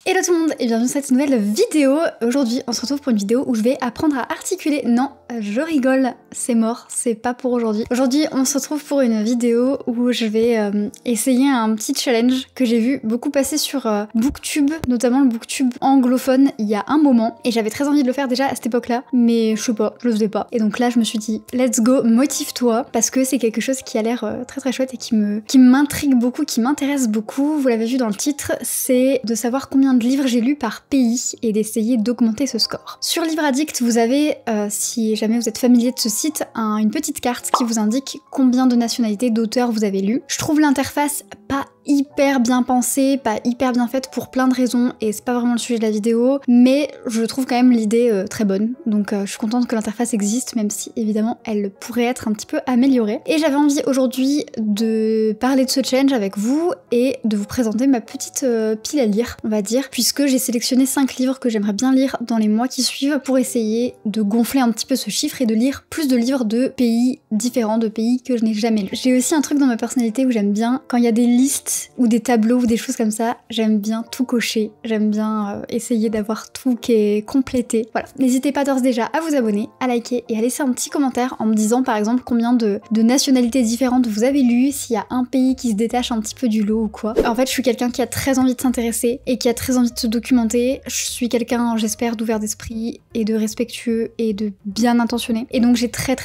Hello tout le monde et bienvenue dans cette nouvelle vidéo. Aujourd'hui on se retrouve pour une vidéo où je vais apprendre à articuler. Non, je rigole, c'est mort, c'est pas pour aujourd'hui. Aujourd'hui on se retrouve pour une vidéo où je vais essayer un petit challenge que j'ai vu beaucoup passer sur Booktube, notamment le Booktube anglophone il y a un moment. Et j'avais très envie de le faire déjà à cette époque là, mais je sais pas, je le faisais pas. Et donc là je me suis dit let's go, motive-toi, parce que c'est quelque chose qui a l'air très chouette et qui m'intrigue beaucoup, qui m'intéresse beaucoup. Vous l'avez vu dans le titre, c'est de savoir combien de livres j'ai lus par pays et d'essayer d'augmenter ce score. Sur Livre Addict, vous avez, si jamais vous êtes familier de ce site, une petite carte qui vous indique combien de nationalités d'auteurs vous avez lu. Je trouve l'interface pas hyper bien pensée, pas hyper bien faite pour plein de raisons et c'est pas vraiment le sujet de la vidéo, mais je trouve quand même l'idée très bonne. Donc je suis contente que l'interface existe, même si évidemment elle pourrait être un petit peu améliorée. Et j'avais envie aujourd'hui de parler de ce challenge avec vous et de vous présenter ma petite pile à lire, on va dire, puisque j'ai sélectionné 5 livres que j'aimerais bien lire dans les mois qui suivent pour essayer de gonfler un petit peu ce chiffre et de lire plus de livres de pays différents, de pays que je n'ai jamais lus. J'ai aussi un truc dans ma personnalité où j'aime bien, quand il y a des listes ou des tableaux ou des choses comme ça, j'aime bien tout cocher, j'aime bien essayer d'avoir tout qui est complété. Voilà, n'hésitez pas d'ores déjà à vous abonner, à liker et à laisser un petit commentaire en me disant par exemple combien de nationalités différentes vous avez lu, s'il y a un pays qui se détache un petit peu du lot ou quoi. En fait, je suis quelqu'un qui a très envie de s'intéresser et qui a très envie de se documenter. Je suis quelqu'un, j'espère, d'ouvert d'esprit et de respectueux et de bien intentionné. Et donc j'ai très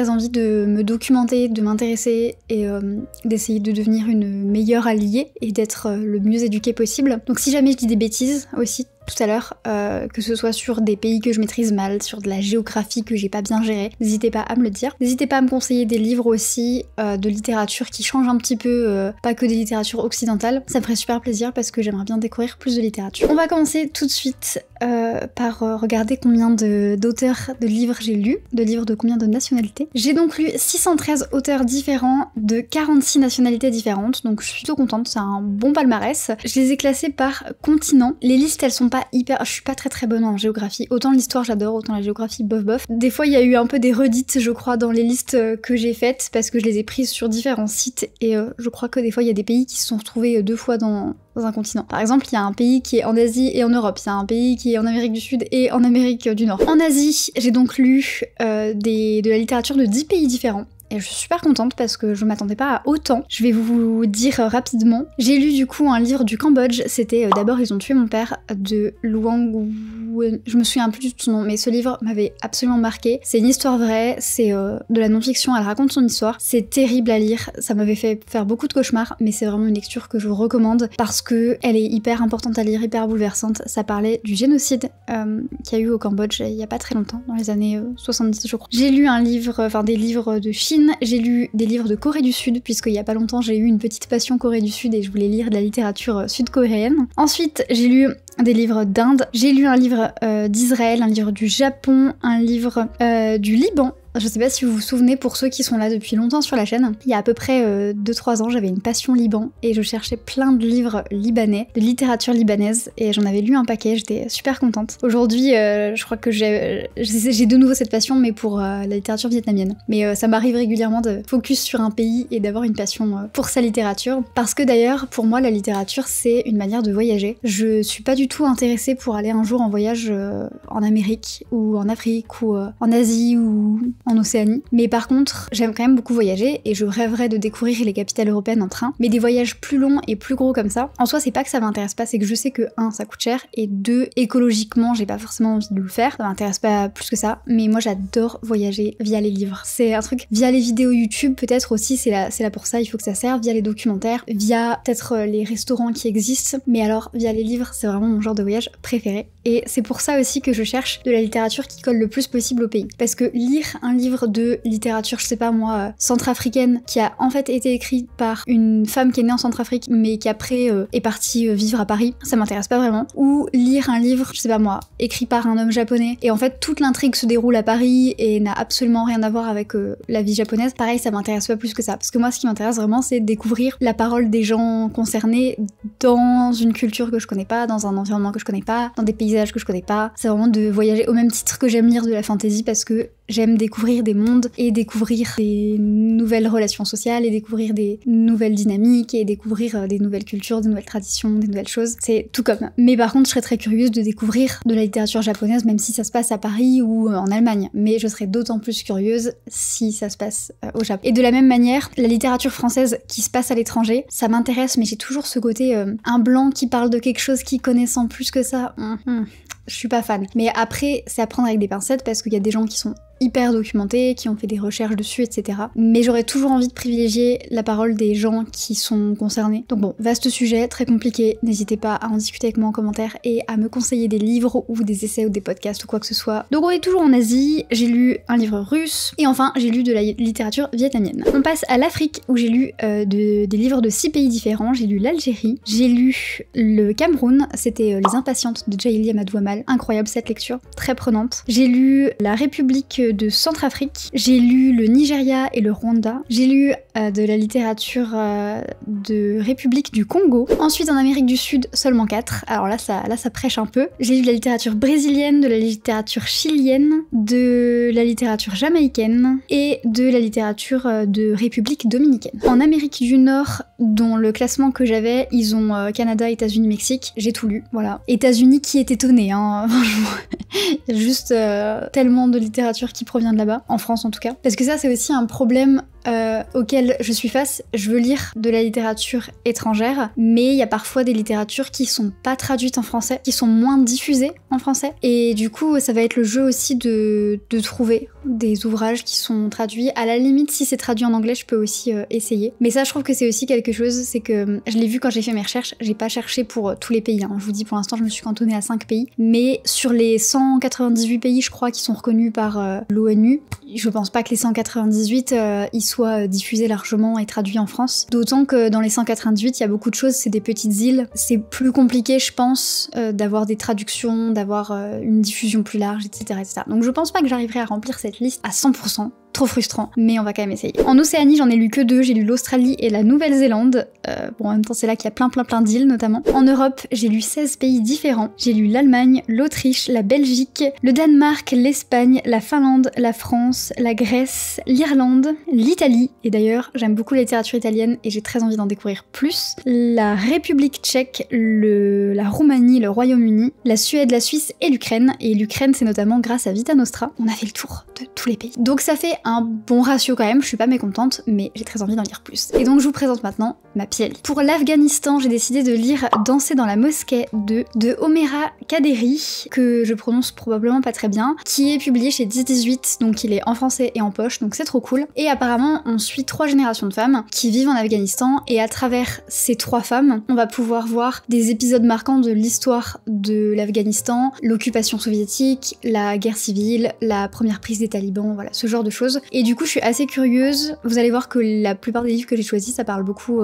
envie de me documenter, de m'intéresser et d'essayer de devenir une meilleure alliée et d'être le mieux éduquée possible. Donc si jamais je dis des bêtises aussi tout à l'heure, que ce soit sur des pays que je maîtrise mal, sur de la géographie que j'ai pas bien gérée, n'hésitez pas à me le dire. N'hésitez pas à me conseiller des livres aussi de littérature qui changent un petit peu, pas que des littératures occidentales. Ça me ferait super plaisir parce que j'aimerais bien découvrir plus de littérature. On va commencer tout de suite par regarder combien d'auteurs de livres j'ai lus, de livres de combien de nationalités. J'ai donc lu 613 auteurs différents de 46 nationalités différentes, donc je suis plutôt contente, c'est un bon palmarès. Je les ai classés par continent. Les listes elles sont pas hyper... Je suis pas très bonne en géographie. Autant l'histoire j'adore, autant la géographie bof. Des fois il y a eu un peu des redites je crois dans les listes que j'ai faites parce que je les ai prises sur différents sites et je crois que des fois il y a des pays qui se sont retrouvés 2 fois dans un continent. Par exemple, il y a un pays qui est en Asie et en Europe, il y a un pays qui est en Amérique du Sud et en Amérique du Nord. En Asie, j'ai donc lu de la littérature de 10 pays différents. Et je suis super contente parce que je m'attendais pas à autant. Je vais vous dire rapidement. J'ai lu du coup un livre du Cambodge, c'était D'abord ils ont tué mon père de Luang Wen. Je me souviens plus du tout son nom, mais ce livre m'avait absolument marqué. C'est une histoire vraie, c'est de la non-fiction, elle raconte son histoire. C'est terrible à lire, ça m'avait fait faire beaucoup de cauchemars, mais c'est vraiment une lecture que je vous recommande parce que elle est hyper importante à lire, hyper bouleversante. Ça parlait du génocide qu'il y a eu au Cambodge il y a pas très longtemps, dans les années 70 je crois. J'ai lu des livres de Chine. J'ai lu des livres de Corée du Sud, puisqu'il y a pas longtemps j'ai eu une petite passion Corée du Sud et je voulais lire de la littérature sud-coréenne. Ensuite j'ai lu des livres d'Inde, j'ai lu un livre d'Israël, un livre du Japon, un livre du Liban. Je sais pas si vous vous souvenez, pour ceux qui sont là depuis longtemps sur la chaîne, il y a à peu près 2-3 ans, j'avais une passion Liban et je cherchais plein de livres libanais, de littérature libanaise, et j'en avais lu un paquet, j'étais super contente. Aujourd'hui, je crois que j'ai de nouveau cette passion, mais pour la littérature vietnamienne. Mais ça m'arrive régulièrement de focus sur un pays et d'avoir une passion pour sa littérature, parce que d'ailleurs, pour moi, la littérature, c'est une manière de voyager. Je suis pas du tout intéressée pour aller un jour en voyage en Amérique, ou en Afrique, ou en Asie, ou en Océanie. Mais par contre, j'aime quand même beaucoup voyager et je rêverais de découvrir les capitales européennes en train. Mais des voyages plus longs et plus gros comme ça, en soi, c'est pas que ça m'intéresse pas, c'est que je sais que 1, ça coûte cher et 2, écologiquement, j'ai pas forcément envie de le faire. Ça m'intéresse pas plus que ça. Mais moi, j'adore voyager via les livres. C'est un truc via les vidéos YouTube, peut-être aussi, c'est là pour ça, il faut que ça serve, via les documentaires, via peut-être les restaurants qui existent. Mais alors, via les livres, c'est vraiment mon genre de voyage préféré. Et c'est pour ça aussi que je cherche de la littérature qui colle le plus possible au pays. Parce que lire un livre de littérature, je sais pas moi, centrafricaine, qui a en fait été écrit par une femme qui est née en Centrafrique, mais qui après est partie vivre à Paris, ça m'intéresse pas vraiment. Ou lire un livre, je sais pas moi, écrit par un homme japonais, et en fait toute l'intrigue se déroule à Paris et n'a absolument rien à voir avec la vie japonaise. Pareil, ça m'intéresse pas plus que ça. Parce que moi, ce qui m'intéresse vraiment, c'est découvrir la parole des gens concernés dans une culture que je connais pas, dans un environnement que je connais pas, dans des paysages que je connais pas. C'est vraiment de voyager au même titre que j'aime lire de la fantasy parce que j'aime découvrir des mondes et découvrir des nouvelles relations sociales et découvrir des nouvelles dynamiques et découvrir des nouvelles cultures, des nouvelles traditions, des nouvelles choses. C'est tout comme. Mais par contre, je serais très curieuse de découvrir de la littérature japonaise, même si ça se passe à Paris ou en Allemagne. Mais je serais d'autant plus curieuse si ça se passe au Japon. Et de la même manière, la littérature française qui se passe à l'étranger, ça m'intéresse, mais j'ai toujours ce côté un blanc qui parle de quelque chose qui connaissant plus que ça. Je suis pas fan. Mais après, c'est à prendre avec des pincettes parce qu'il y a des gens qui sont hyper documentés, qui ont fait des recherches dessus, etc. Mais j'aurais toujours envie de privilégier la parole des gens qui sont concernés. Donc bon, vaste sujet, très compliqué, n'hésitez pas à en discuter avec moi en commentaire et à me conseiller des livres ou des essais ou des podcasts ou quoi que ce soit. Donc on est toujours en Asie, j'ai lu un livre russe, et enfin j'ai lu de la littérature vietnamienne. On passe à l'Afrique où j'ai lu des livres de 6 pays différents. J'ai lu l'Algérie, j'ai lu le Cameroun, c'était Les Impatientes de Djaïli Amadou Amal, incroyable cette lecture, très prenante. J'ai lu la République de Centrafrique, j'ai lu le Nigeria et le Rwanda, j'ai lu de la littérature de République du Congo. Ensuite en Amérique du Sud, seulement 4, alors là ça prêche un peu. J'ai lu de la littérature brésilienne, de la littérature chilienne, de la littérature jamaïcaine et de la littérature de République dominicaine. En Amérique du Nord, dont le classement que j'avais, ils ont Canada, États-Unis, Mexique, j'ai tout lu, voilà. États-Unis qui est étonné, hein, franchement. Il y a juste tellement de littérature qui provient de là-bas, en France en tout cas. Parce que ça c'est aussi un problème auquel je suis face. Je veux lire de la littérature étrangère, mais il y a parfois des littératures qui sont pas traduites en français, qui sont moins diffusées en français. Et du coup, ça va être le jeu aussi de trouver des ouvrages qui sont traduits. À la limite, si c'est traduit en anglais, je peux aussi essayer. Mais ça, je trouve que c'est aussi quelque chose, c'est que je l'ai vu quand j'ai fait mes recherches, j'ai pas cherché pour tous les pays. Hein. Je vous dis, pour l'instant, je me suis cantonnée à 5 pays. Mais sur les 198 pays, je crois, qui sont reconnus par l'ONU, je pense pas que les 198, ils soient diffusés largement et traduits en France. D'autant que dans les 198, il y a beaucoup de choses, c'est des petites îles. C'est plus compliqué, je pense, d'avoir des traductions, d'avoir une diffusion plus large, etc., etc. Donc je pense pas que j'arriverai à remplir cette liste à 100%. Trop frustrant, mais on va quand même essayer. En Océanie, j'en ai lu que 2, j'ai lu l'Australie et la Nouvelle-Zélande. Bon, en même temps, c'est là qu'il y a plein d'îles, notamment. En Europe, j'ai lu 16 pays différents. J'ai lu l'Allemagne, l'Autriche, la Belgique, le Danemark, l'Espagne, la Finlande, la France, la Grèce, l'Irlande, l'Italie. Et d'ailleurs, j'aime beaucoup la littérature italienne et j'ai très envie d'en découvrir plus. La République tchèque, la Roumanie, le Royaume-Uni, la Suède, la Suisse et l'Ukraine. Et l'Ukraine, c'est notamment grâce à Vita Nostra. On a fait le tour de tous les pays. Donc ça fait un bon ratio quand même, je suis pas mécontente, mais j'ai très envie d'en lire plus. Et donc je vous présente maintenant ma pile. Pour l'Afghanistan, j'ai décidé de lire Danser dans la mosquée de Omera Kaderi, que je prononce probablement pas très bien, qui est publié chez 10-18, donc il est en français et en poche, donc c'est trop cool. Et apparemment, on suit 3 générations de femmes qui vivent en Afghanistan, et à travers ces 3 femmes, on va pouvoir voir des épisodes marquants de l'histoire de l'Afghanistan, l'occupation soviétique, la guerre civile, la première prise des talibans, voilà, ce genre de choses. Et du coup, je suis assez curieuse. Vous allez voir que la plupart des livres que j'ai choisis, ça parle beaucoup...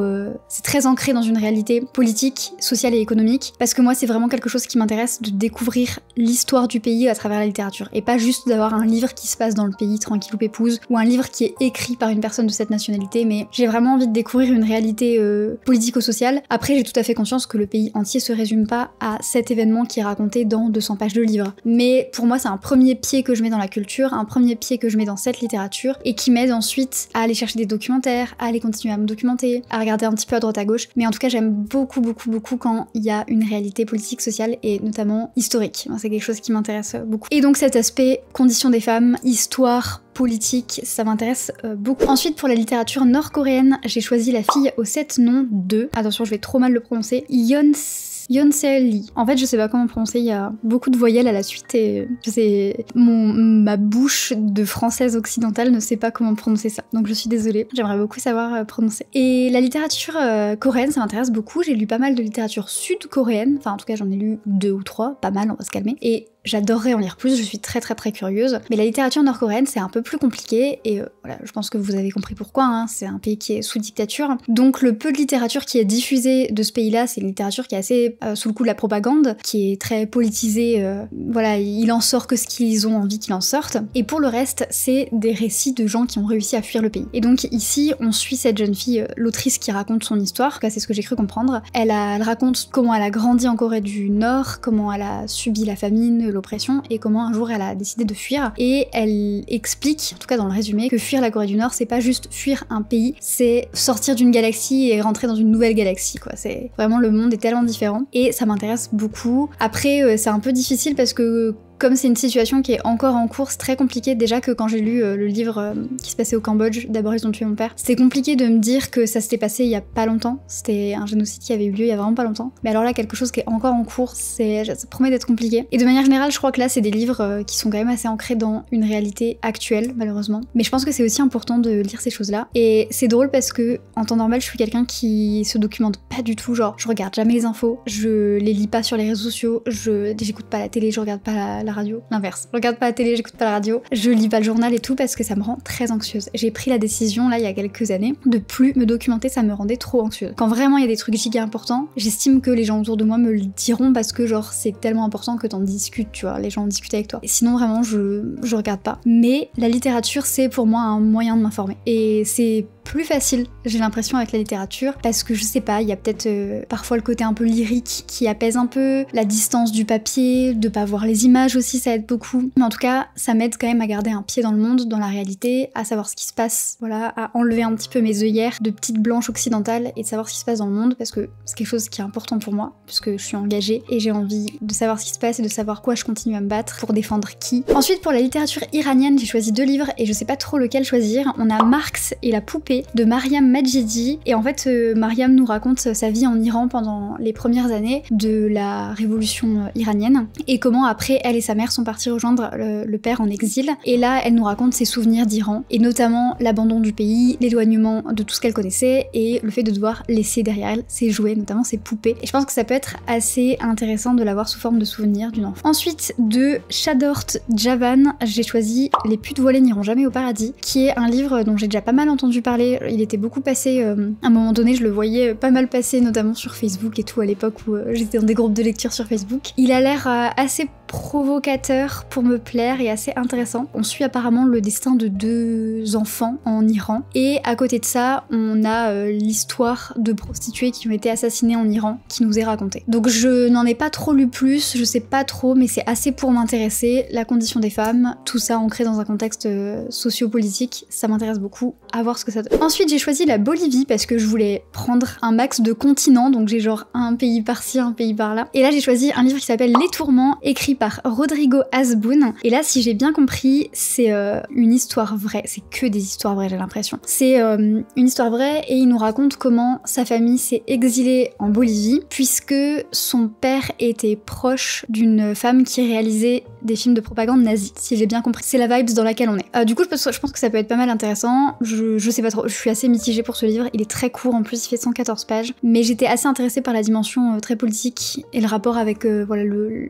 c'est très ancré dans une réalité politique, sociale et économique, parce que moi, c'est vraiment quelque chose qui m'intéresse, de découvrir l'histoire du pays à travers la littérature, et pas juste d'avoir un livre qui se passe dans le pays tranquille ou pépouze, ou un livre qui est écrit par une personne de cette nationalité, mais j'ai vraiment envie de découvrir une réalité politico-sociale. Après, j'ai tout à fait conscience que le pays entier se résume pas à cet événement qui est raconté dans 200 pages de livre. Mais pour moi, c'est un premier pied que je mets dans la culture, un premier pied que je mets dans cette littérature, et qui m'aide ensuite à aller chercher des documentaires, à aller continuer à me documenter, à regarder un petit peu à droite à gauche. Mais en tout cas, j'aime beaucoup quand il y a une réalité politique, sociale et notamment historique. C'est quelque chose qui m'intéresse beaucoup. Et donc cet aspect conditions des femmes, histoire, politique, ça m'intéresse beaucoup. Ensuite, pour la littérature nord-coréenne, j'ai choisi La fille aux 7 noms de... Attention, je vais trop mal le prononcer. Yeonse Lee. En fait, je sais pas comment prononcer, il y a beaucoup de voyelles à la suite et je sais... ma bouche de française occidentale ne sait pas comment prononcer ça. Donc je suis désolée, j'aimerais beaucoup savoir prononcer. Et la littérature coréenne, ça m'intéresse beaucoup. J'ai lu pas mal de littérature sud-coréenne. Enfin, en tout cas, j'en ai lu 2 ou 3, pas mal, on va se calmer. Et j'adorerais en lire plus, je suis très curieuse. Mais la littérature nord-coréenne, c'est un peu plus compliqué, et voilà, je pense que vous avez compris pourquoi, hein, c'est un pays qui est sous dictature. Donc le peu de littérature qui est diffusée de ce pays-là, c'est une littérature qui est assez sous le coup de la propagande, qui est très politisée, voilà, il en sort que ce qu'ils ont envie qu'il en sorte. Et pour le reste, c'est des récits de gens qui ont réussi à fuir le pays. Et donc ici, on suit cette jeune fille, l'autrice qui raconte son histoire, en tout cas c'est ce que j'ai cru comprendre. Elle raconte comment elle a grandi en Corée du Nord, comment elle a subi la famine, l'oppression et comment un jour elle a décidé de fuir. Et elle explique, en tout cas dans le résumé, que fuir la Corée du Nord, c'est pas juste fuir un pays, c'est sortir d'une galaxie et rentrer dans une nouvelle galaxie, quoi. C'est vraiment, le monde est tellement différent et ça m'intéresse beaucoup. Après, c'est un peu difficile parce que comme c'est une situation qui est encore en cours, c'est très compliqué. Déjà que quand j'ai lu le livre qui se passait au Cambodge, D'abord ils ont tué mon père, c'était compliqué de me dire que ça s'était passé il y a pas longtemps. C'était un génocide qui avait eu lieu il y a vraiment pas longtemps. Mais alors là, quelque chose qui est encore en cours, ça promet d'être compliqué. Et de manière générale, je crois que là, c'est des livres qui sont quand même assez ancrés dans une réalité actuelle, malheureusement. Mais je pense que c'est aussi important de lire ces choses-là. Et c'est drôle parce que, en temps normal, je suis quelqu'un qui se documente pas du tout. Genre, je regarde jamais les infos, je les lis pas sur les réseaux sociaux, j'écoute pas la télé, je regarde pas la radio. L'inverse. Je regarde pas la télé, j'écoute pas la radio, je lis pas le journal et tout parce que ça me rend très anxieuse. J'ai pris la décision, là, il y a quelques années, de plus me documenter, ça me rendait trop anxieuse. Quand vraiment il y a des trucs giga importants, j'estime que les gens autour de moi me le diront parce que, genre, c'est tellement important que t'en discutes, tu vois, les gens discutent avec toi. Et sinon, vraiment, je regarde pas. Mais la littérature, c'est pour moi un moyen de m'informer. Et c'est plus facile, j'ai l'impression, avec la littérature, parce que je sais pas, il y a peut-être parfois le côté un peu lyrique qui apaise un peu, la distance du papier, de pas voir les images aussi, ça aide beaucoup. Mais en tout cas, ça m'aide quand même à garder un pied dans le monde, dans la réalité, à savoir ce qui se passe, voilà, à enlever un petit peu mes œillères de petite blanche occidentale et de savoir ce qui se passe dans le monde, parce que c'est quelque chose qui est important pour moi, puisque je suis engagée et j'ai envie de savoir ce qui se passe et de savoir quoi je continue à me battre pour défendre qui. Ensuite, pour la littérature iranienne, j'ai choisi 2 livres et je sais pas trop lequel choisir. On a Marx et la poupée de Mariam Majidi, et en fait Mariam nous raconte sa vie en Iran pendant les premières années de la révolution iranienne et comment après elle et sa mère sont partis rejoindre le père en exil, et là elle nous raconte ses souvenirs d'Iran et notamment l'abandon du pays, l'éloignement de tout ce qu'elle connaissait et le fait de devoir laisser derrière elle ses jouets, notamment ses poupées, et je pense que ça peut être assez intéressant de l'avoir sous forme de souvenir d'une enfant. Ensuite, de Shadort Javan, j'ai choisi Les putes voilées n'iront jamais au paradis, qui est un livre dont j'ai déjà pas mal entendu parler. Il était beaucoup passé, à un moment donné, je le voyais pas mal passer, notamment sur Facebook et tout, à l'époque où j'étais dans des groupes de lecture sur Facebook. Il a l'air assez provocateur pour me plaire et assez intéressant. On suit apparemment le destin de 2 enfants en Iran, et à côté de ça, on a l'histoire de prostituées qui ont été assassinées en Iran qui nous est racontée. Donc je n'en ai pas trop lu plus, je sais pas trop, mais c'est assez pour m'intéresser. La condition des femmes, tout ça ancré dans un contexte socio-politique, ça m'intéresse beaucoup, à voir ce que ça donne. Ensuite, j'ai choisi la Bolivie parce que je voulais prendre un max de continents, donc j'ai genre un pays par-ci, un pays par-là. Et là, j'ai choisi un livre qui s'appelle Les Tourments, écrit par Rodrigo Asboun. Et là, si j'ai bien compris, c'est une histoire vraie. C'est que des histoires vraies, j'ai l'impression. C'est une histoire vraie et il nous raconte comment sa famille s'est exilée en Bolivie puisque son père était proche d'une femme qui réalisait des films de propagande nazie, si j'ai bien compris. C'est la vibes dans laquelle on est. Du coup, je pense que ça peut être pas mal intéressant. Je sais pas trop, je suis assez mitigée pour ce livre. Il est très court en plus, il fait 114 pages. Mais j'étais assez intéressée par la dimension très politique et le rapport avec voilà,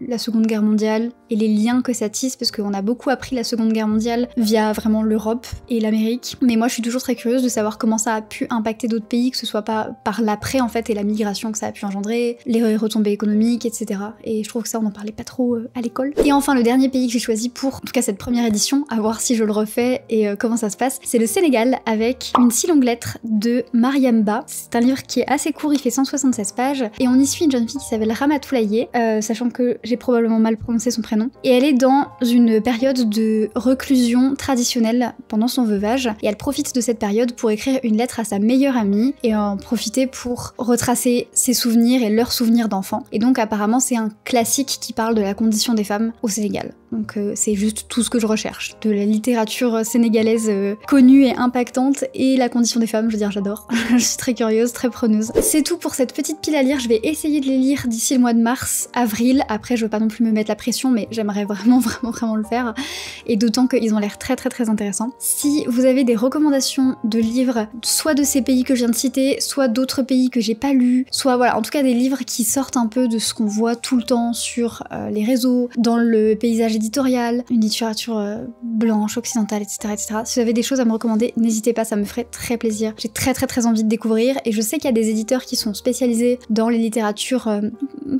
la Seconde Guerre mondiale et les liens que ça tisse, parce qu'on a beaucoup appris la Seconde Guerre mondiale via vraiment l'Europe et l'Amérique. Mais moi, je suis toujours très curieuse de savoir comment ça a pu impacter d'autres pays, que ce soit pas par l'après en fait et la migration que ça a pu engendrer, les retombées économiques, etc. Et je trouve que ça, on n'en parlait pas trop à l'école. Et enfin, le dernier pays que j'ai choisi pour, en tout cas cette première édition, à voir si je le refais et comment ça se passe, c'est le Sénégal avec Une si longue lettre de Mariam Ba. C'est un livre qui est assez court, il fait 176 pages et on y suit une jeune fille qui s'appelle Ramatoulaye, sachant que j'ai probablement mal prononcé son prénom, et elle est dans une période de reclusion traditionnelle pendant son veuvage et elle profite de cette période pour écrire une lettre à sa meilleure amie et en profiter pour retracer ses souvenirs et leurs souvenirs d'enfant. Et donc apparemment c'est un classique qui parle de la condition des femmes au Sénégal. Donc c'est juste tout ce que je recherche, de la littérature sénégalaise connue et impactante et la condition des femmes, je veux dire j'adore. Je suis très curieuse, très preneuse. C'est tout pour cette petite pile à lire, je vais essayer de les lire d'ici le mois de mars, avril. Après je veux pas non plus me mettre la pression, mais j'aimerais vraiment le faire, et d'autant qu'ils ont l'air très intéressants. Si vous avez des recommandations de livres, soit de ces pays que je viens de citer, soit d'autres pays que j'ai pas lus, soit voilà, en tout cas des livres qui sortent un peu de ce qu'on voit tout le temps sur les réseaux, dans le paysage éditoriale, une littérature blanche, occidentale, etc., etc. Si vous avez des choses à me recommander, n'hésitez pas, ça me ferait très plaisir. J'ai très envie de découvrir et je sais qu'il y a des éditeurs qui sont spécialisés dans les littératures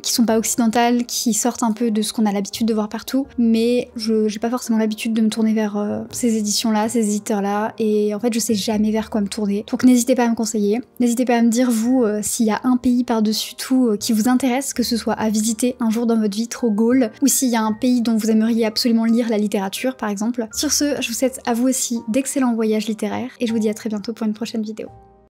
qui sont pas occidentales, qui sortent un peu de ce qu'on a l'habitude de voir partout, mais j'ai pas forcément l'habitude de me tourner vers ces éditions-là, ces éditeurs-là, et en fait je sais jamais vers quoi me tourner. Donc n'hésitez pas à me conseiller, n'hésitez pas à me dire vous s'il y a un pays par-dessus tout qui vous intéresse, que ce soit à visiter un jour dans votre vie, trop Gaulle, ou s'il y a un pays dont vous aimeriez absolument lire la littérature par exemple. Sur ce, je vous souhaite à vous aussi d'excellents voyages littéraires, et je vous dis à très bientôt pour une prochaine vidéo.